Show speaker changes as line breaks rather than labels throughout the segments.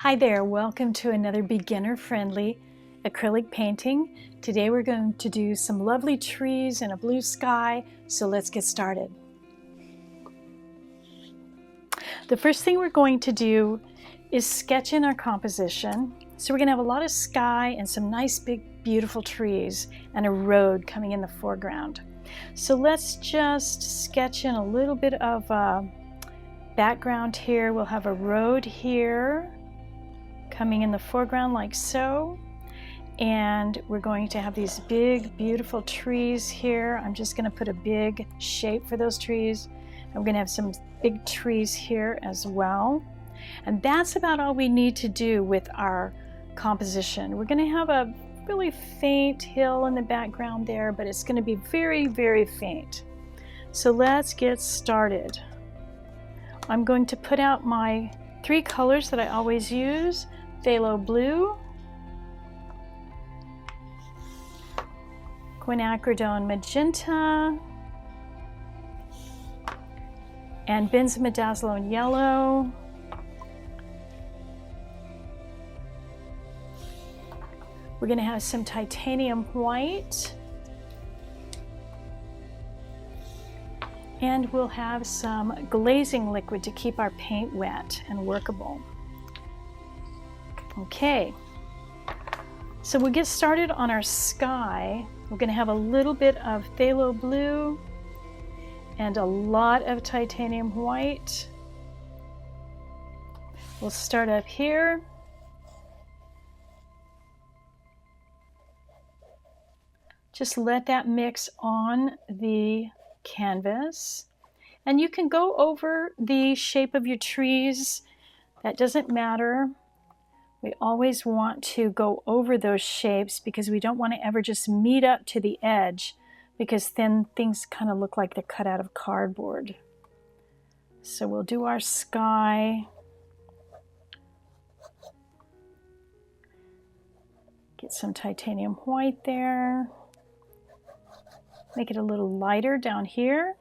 Hi there, welcome to another beginner-friendly acrylic painting. Today we're going to do some lovely trees and a blue sky, so let's get started. The first thing we're going to do is sketch in our composition. So we're going to have a lot of sky and some nice big beautiful trees and a road coming in the foreground. So let's just sketch in a little bit of background here. We'll have a road here coming in the foreground like so, and we're going to have these big beautiful trees here. I'm just going to put a big shape for those trees. I'm going to have some big trees here as well, and that's about all we need to do with our composition. We're going to have a really faint hill in the background there, but it's going to be very, very faint. So let's get started. I'm going to put out my three colors that I always use: phthalo blue, quinacridone magenta, and benzimidazoline yellow. We're going to have some titanium white, and we'll have some glazing liquid to keep our paint wet and workable. Okay, so we'll get started on our sky. We're going to have a little bit of phthalo blue and a lot of titanium white. We'll start up here. Just let that mix on the canvas. And you can go over the shape of your trees. That doesn't matter. We always want to go over those shapes because we don't want to ever just meet up to the edge, because then things kind of look like they're cut out of cardboard. So we'll do our sky. Get some titanium white there. Make it a little lighter down here.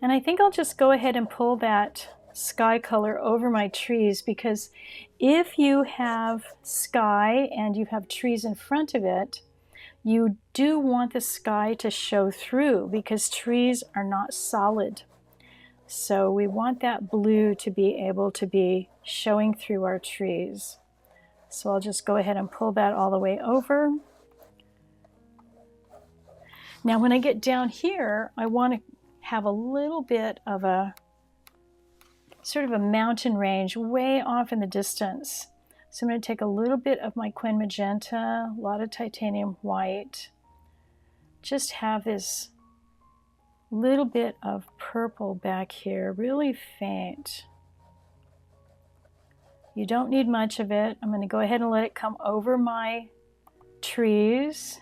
And I think I'll just go ahead and pull that sky color over my trees, because if you have sky and you have trees in front of it, you do want the sky to show through, because trees are not solid. So we want that blue to be able to be showing through our trees. So I'll just go ahead and pull that all the way over. Now when I get down here, I want to have a little bit of a sort of a mountain range way off in the distance. So I'm going to take a little bit of my quin magenta, a lot of titanium white, just have this little bit of purple back here, really faint. You don't need much of it. I'm going to go ahead and let it come over my trees.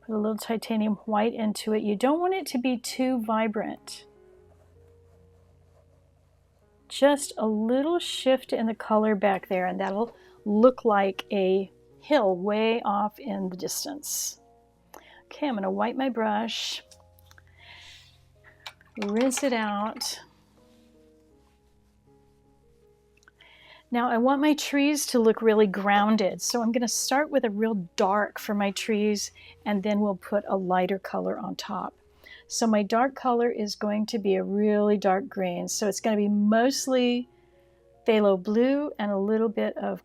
Put a little titanium white into it. You don't want it to be too vibrant. Just a little shift in the color back there, and that'll look like a hill way off in the distance. Okay, I'm going to wipe my brush, rinse it out. Now I want my trees to look really grounded, so I'm going to start with a real dark for my trees, and then we'll put a lighter color on top. So my dark color is going to be a really dark green, so it's going to be mostly phthalo blue and a little bit of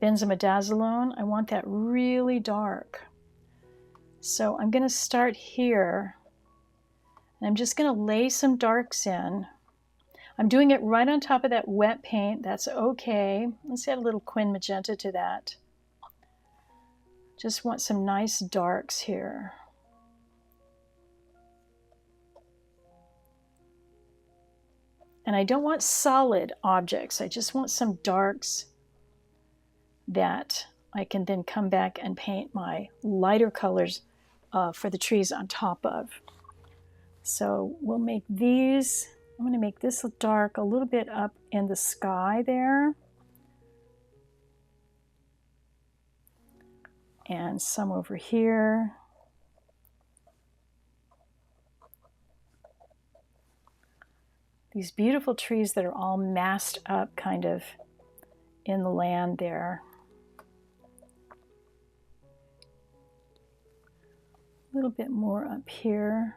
benzimidazoline. I want that really dark. So I'm going to start here, and I'm just going to lay some darks in. I'm doing it right on top of that wet paint. That's okay. Let's add a little quin magenta to that. Just want some nice darks here. And I don't want solid objects. I just want some darks that I can then come back and paint my lighter colors for the trees on top of. So we'll make these. I'm going to make this dark a little bit up in the sky there. And some over here. these beautiful trees that are all massed up kind of in the land there. A little bit more up here.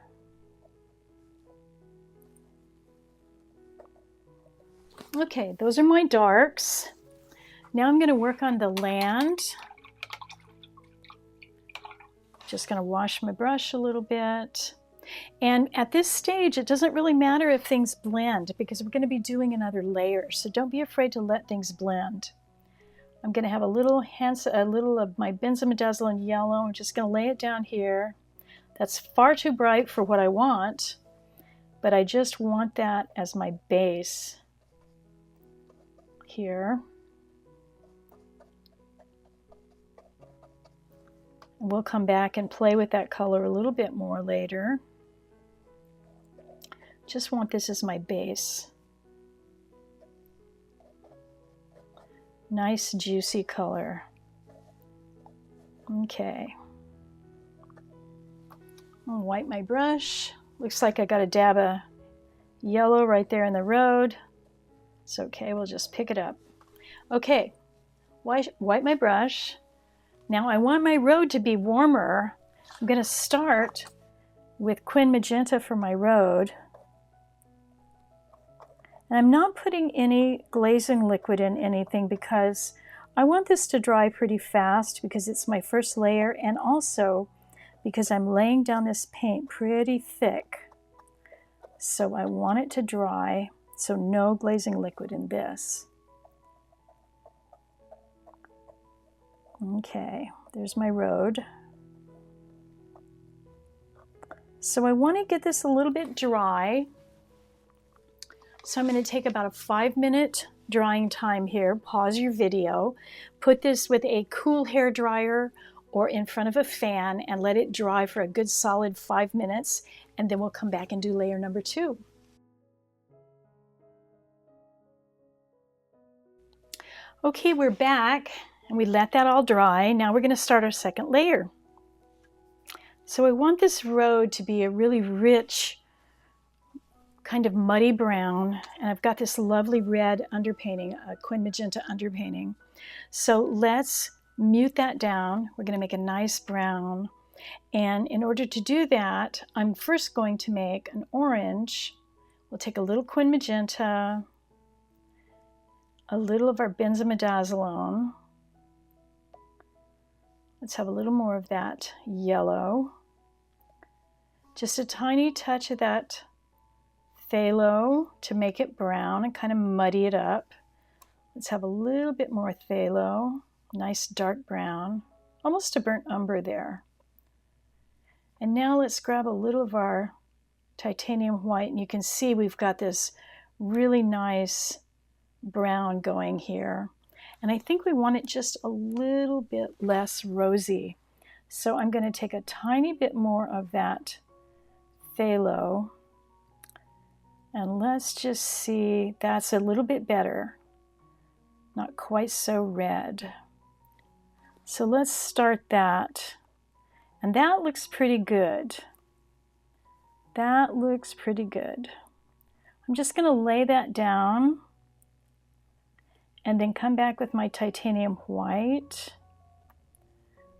Okay, those are my darks. Now I'm going to work on the land. Just going to wash my brush a little bit. And at this stage, it doesn't really matter if things blend because we're going to be doing another layer. So don't be afraid to let things blend. I'm going to have a little of my benzimidazolin yellow. I'm just going to lay it down here. That's far too bright for what I want, but I just want that as my base here. We'll come back and play with that color a little bit more later. Just want this as my base. Nice juicy color. Okay. I'll wipe my brush. Looks like I got a dab of yellow right there in the road. It's okay, we'll just pick it up. Okay, wipe my brush. Now I want my road to be warmer. I'm going to start with Quin Magenta for my road. And I'm not putting any glazing liquid in anything because I want this to dry pretty fast because it's my first layer, and also because I'm laying down this paint pretty thick. So I want it to dry, so no glazing liquid in this. Okay, there's my road. So I want to get this a little bit dry. So I'm going to take about a 5-minute drying time here. Pause your video. Put this with a cool hair dryer or in front of a fan and let it dry for a good solid 5 minutes, and then we'll come back and do layer number 2. Okay, we're back and we let that all dry. Now we're going to start our second layer. So I want this road to be a really rich kind of muddy brown, and I've got this lovely red underpainting, a Quin Magenta underpainting. So let's mute that down. We're going to make a nice brown, and in order to do that, I'm first going to make an orange. We'll take a little Quin Magenta, a little of our benzimidazolone. Let's have a little more of that yellow. Just a tiny touch of that phthalo to make it brown and kind of muddy it up. Let's have a little bit more phthalo. Nice dark brown, almost a burnt umber there. And now let's grab a little of our titanium white, and you can see we've got this really nice brown going here. And I think we want it just a little bit less rosy. So I'm going to take a tiny bit more of that phthalo, and let's just see, that's a little bit better. Not quite so red. So let's start that. And that looks pretty good. That looks pretty good. I'm just going to lay that down and then come back with my titanium white,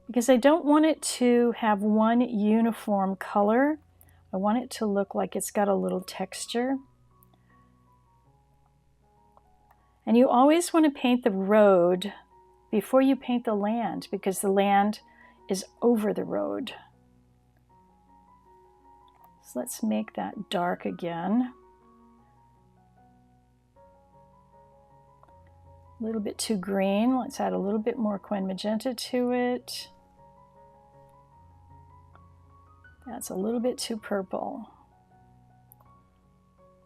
because I don't want it to have one uniform color. I want it to look like it's got a little texture. And you always want to paint the road before you paint the land, because the land is over the road. So let's make that dark again. A little bit too green. Let's add a little bit more Quin Magenta to it. That's a little bit too purple.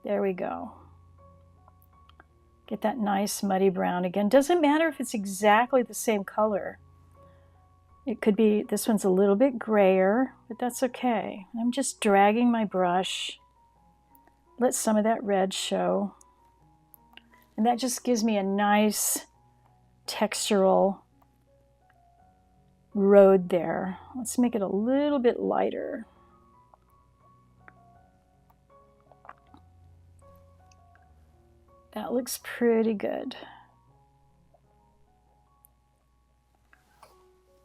There we go. Get that nice muddy brown again. Doesn't matter if it's exactly the same color. It could be, this one's a little bit grayer, but that's okay. I'm just dragging my brush. Let some of that red show. And that just gives me a nice textural road there. Let's make it a little bit lighter. That looks pretty good.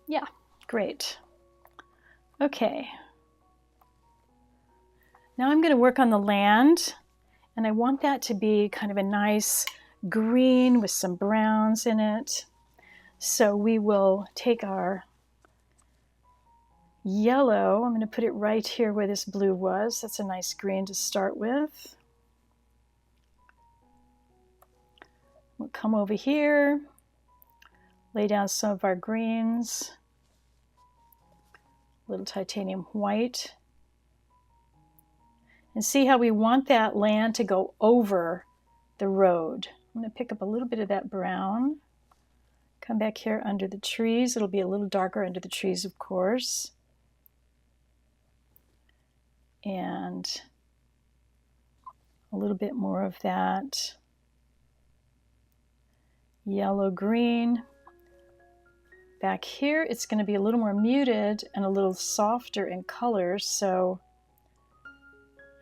Yeah, great. Okay. Now I'm going to work on the land, and I want that to be kind of a nice green with some browns in it. So we will take our yellow, I'm going to put it right here where this blue was. That's a nice green to start with. We'll come over here, lay down some of our greens, a little titanium white, and see how we want that land to go over the road. I'm going to pick up a little bit of that brown, come back here under the trees. It'll be a little darker under the trees, of course. And a little bit more of that yellow green. Back here, it's going to be a little more muted and a little softer in color, so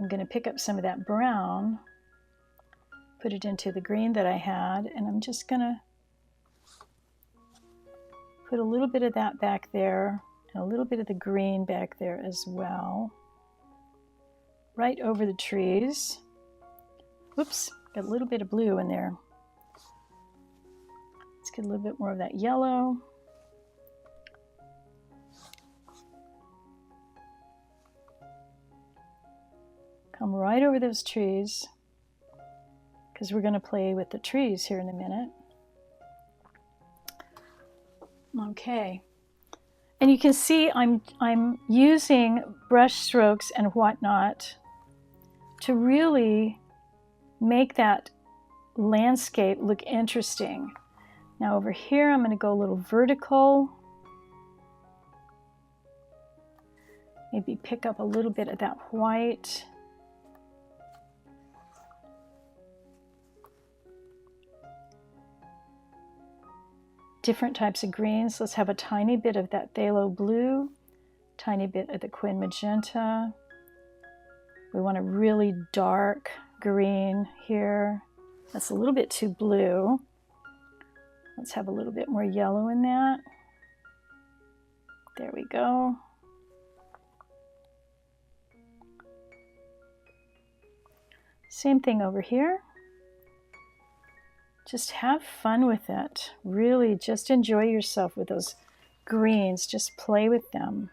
I'm going to pick up some of that brown, put it into the green that I had, and I'm just going to put a little bit of that back there and a little bit of the green back there as well, right over the trees. Whoops, got a little bit of blue in there. Let's get a little bit more of that yellow. Come right over those trees, because we're going to play with the trees here in a minute. Okay, and you can see I'm using brush strokes and whatnot to really make that landscape look interesting. Now over here, I'm going to go a little vertical. Maybe pick up a little bit of that white. Different types of greens. Let's have a tiny bit of that phthalo blue, tiny bit of the quin magenta. We want a really dark green here. That's a little bit too blue. Let's have a little bit more yellow in that. There we go. Same thing over here. Just have fun with it. Really, just enjoy yourself with those greens. Just play with them.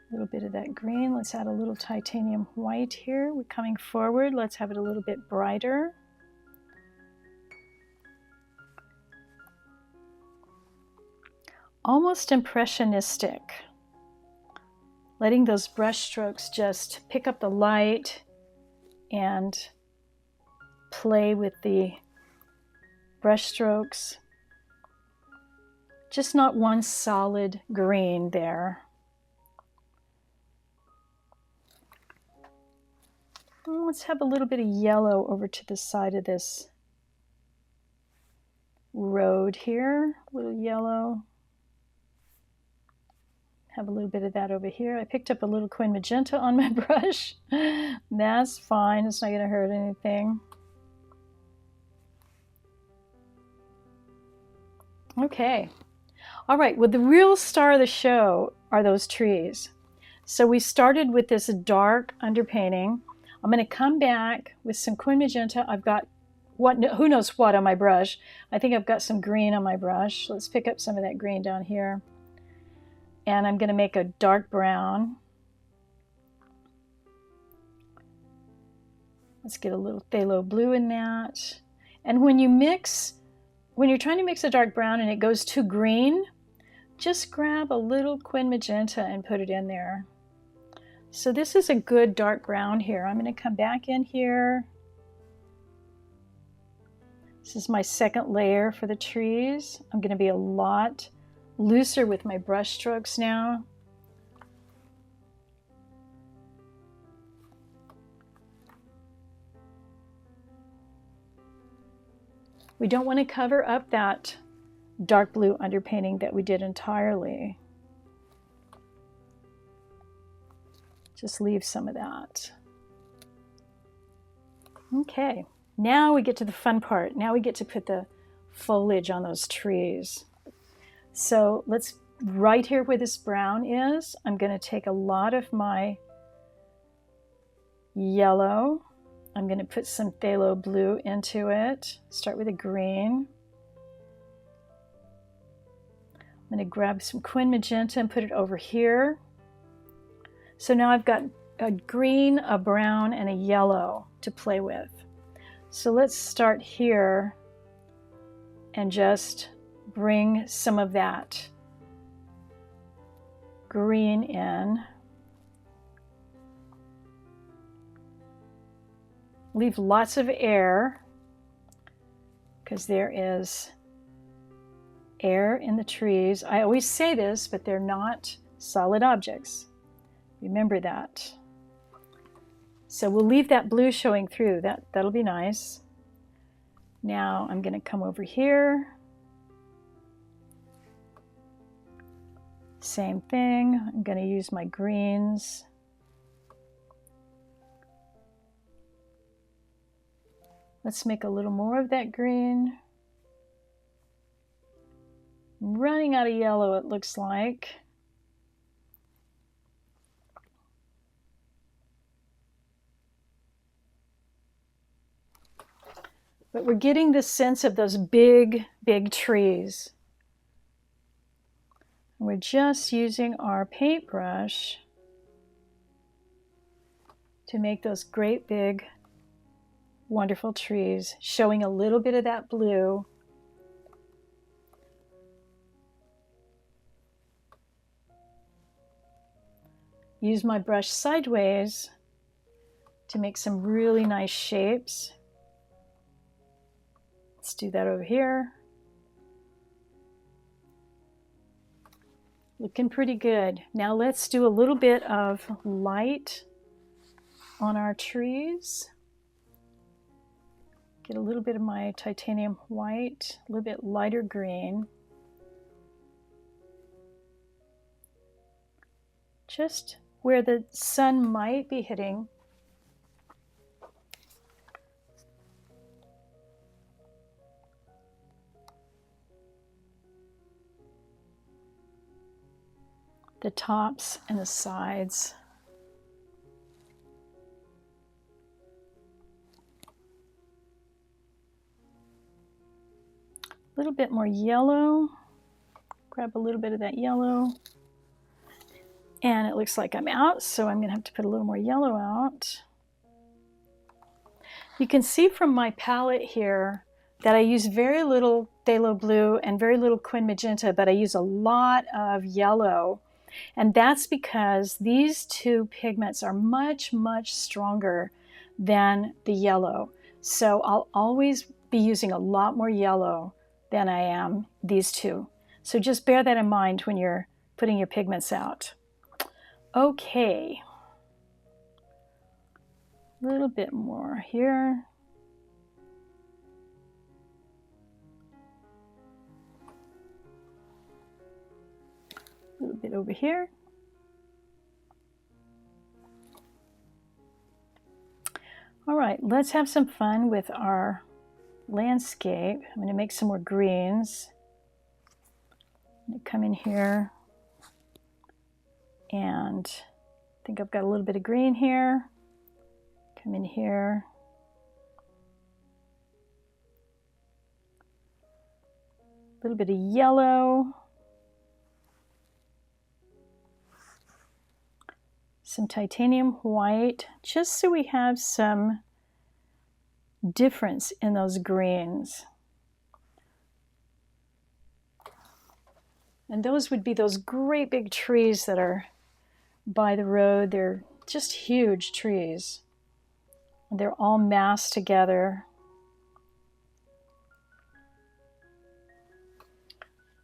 A little bit of that green. Let's add a little titanium white here. We're coming forward. Let's have it a little bit brighter. Almost impressionistic. Letting those brush strokes just pick up the light and play with the brush strokes. Just not one solid green there. Let's have a little bit of yellow over to the side of this road here. A little yellow. Have a little bit of that over here. I picked up a little quin magenta on my brush. That's fine. It's not going to hurt anything. Okay. All right. Well, the real star of the show are those trees. So we started with this dark underpainting. I'm going to come back with some quin magenta. I've got who knows what on my brush. I think I've got some green on my brush. Let's pick up some of that green down here. And I'm going to make a dark brown. Let's get a little phthalo blue in that. And when you're trying to mix a dark brown and it goes too green, just grab a little quin magenta and put it in there. So this is a good dark brown here. I'm going to come back in here. This is my second layer for the trees. I'm going to be a lot looser with my brush strokes now. We don't want to cover up that dark blue underpainting that we did entirely. Just leave some of that. Okay, now we get to the fun part. Now we get to put the foliage on those trees. So let's, right here where this brown is, I'm going to take a lot of my yellow. I'm going to put some phthalo blue into it. Start with a green. I'm going to grab some quin magenta and put it over here. So now I've got a green, a brown, and a yellow to play with. So let's start here and just bring some of that green in. Leave lots of air, because there is air in the trees. I always say this, but they're not solid objects. Remember that. So we'll leave that blue showing through. That'll be nice. Now I'm going to come over here. Same thing. I'm going to use my greens. Let's make a little more of that green. I'm running out of yellow, it looks like. But we're getting this sense of those big, big trees. We're just using our paintbrush to make those great big, wonderful trees, showing a little bit of that blue. Use my brush sideways to make some really nice shapes. Let's do that over here. Looking pretty good. Now let's do a little bit of light on our trees. Get a little bit of my titanium white, a little bit lighter green. Just where the sun might be hitting. The tops and the sides. A little bit more yellow. Grab a little bit of that yellow. And it looks like I'm out, so I'm going to have to put a little more yellow out. You can see from my palette here that I use very little phthalo blue and very little quin magenta, but I use a lot of yellow. And that's because these two pigments are much, much stronger than the yellow. So I'll always be using a lot more yellow than I am these two. So just bear that in mind when you're putting your pigments out. Okay. A little bit more here. A little bit over here. All right, let's have some fun with our landscape. I'm going to make some more greens. I'm going to come in here and I think I've got a little bit of green here. Come in here. A little bit of yellow. Some titanium white, just so we have some difference in those greens. And those would be those great big trees that are by the road. They're just huge trees. They're all massed together.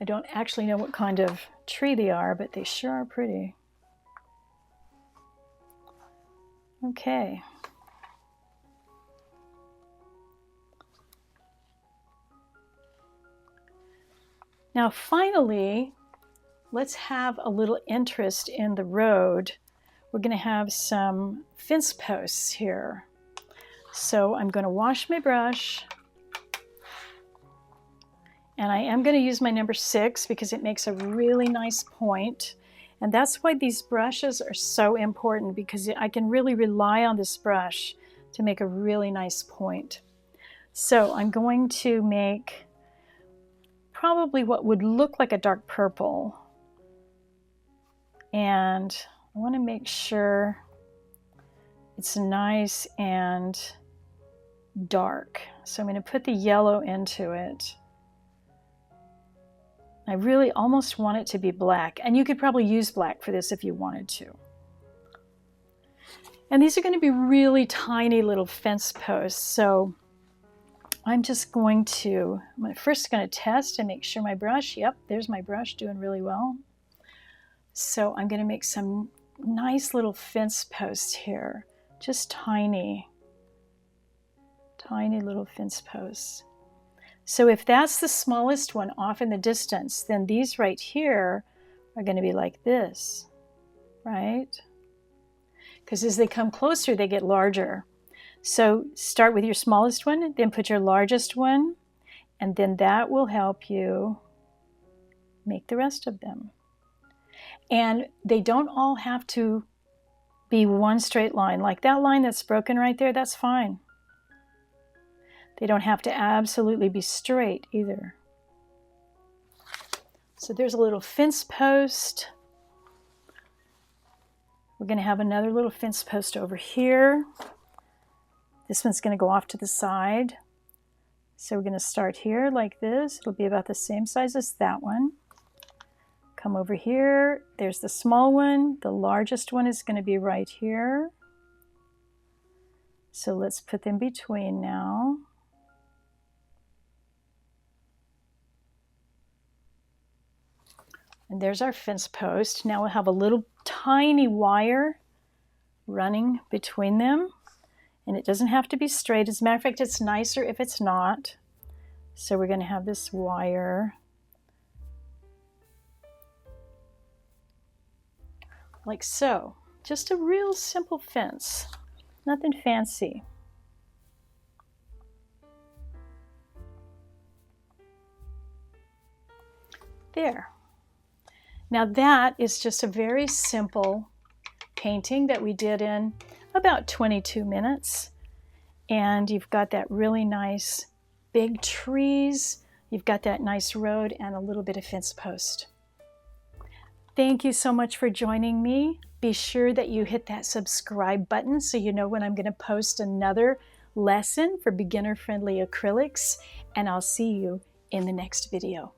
I don't actually know what kind of tree they are, but they sure are pretty. Okay. Now finally, let's have a little interest in the road we're going to have some fence posts here. So I'm going to wash my brush, and I am going to use my number 6 because it makes a really nice point. And that's why these brushes are so important, because I can really rely on this brush to make a really nice point. So I'm going to make probably what would look like a dark purple. And I want to make sure it's nice and dark. So I'm going to put the yellow into it. I really almost want it to be black, and you could probably use black for this if you wanted to. And these are going to be really tiny little fence posts, so I'm just going to, first going to test and make sure my brush, yep, there's my brush doing really well. So I'm going to make some nice little fence posts here, just tiny little fence posts. So if that's the smallest one off in the distance, then these right here are going to be like this, right? Because as they come closer, they get larger. So start with your smallest one, then put your largest one, and then that will help you make the rest of them. And they don't all have to be one straight line. Like that line that's broken right there, that's fine. They don't have to absolutely be straight either. So there's a little fence post. We're going to have another little fence post over here. This one's going to go off to the side. So we're going to start here like this. It'll be about the same size as that one. Come over here. There's the small one. The largest one is going to be right here. So let's put them between now. And there's our fence post. Now we'll have a little tiny wire running between them. And it doesn't have to be straight. As a matter of fact, it's nicer if it's not. So we're going to have this wire like so. Just a real simple fence. Nothing fancy. There. Now that is just a very simple painting that we did in about 22 minutes. And you've got that really nice big trees. You've got that nice road and a little bit of fence post. Thank you so much for joining me. Be sure that you hit that subscribe button so you know when I'm going to post another lesson for beginner-friendly acrylics. And I'll see you in the next video.